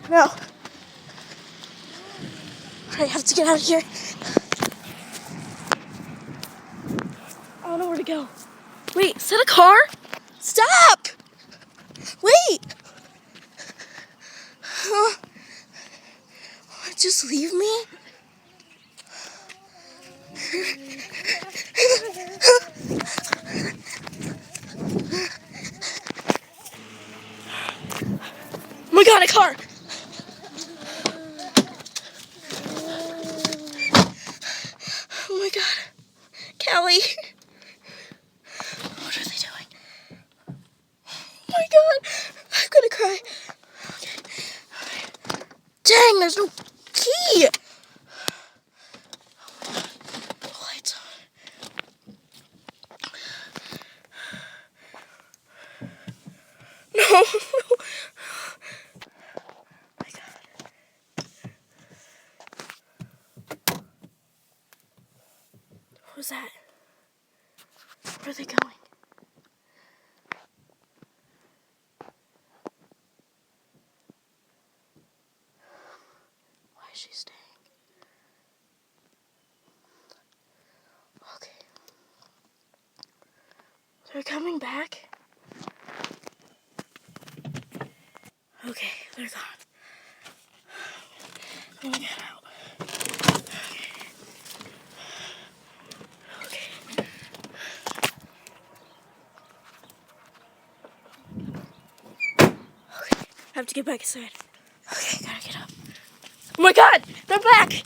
No. I have to get out of here. I don't know where to go. Wait, is that a car? Stop! Wait! Just leave me? Oh my god, a car! Oh my god. Callie. What are they doing? Oh my god. I'm gonna cry. Okay. Dang, there's no key. The lights on. No. Oh my god. What was that? Where are they going? Why is she staying? Okay. They're coming back? Okay, they're gone. I'm gonna get out. Okay. I have to get back inside. Okay, gotta get up. Oh my god! They're back!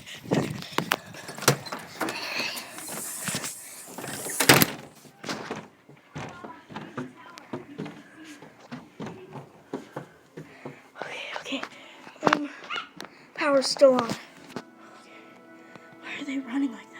Okay. Power's still on. Okay. Why are they running like that?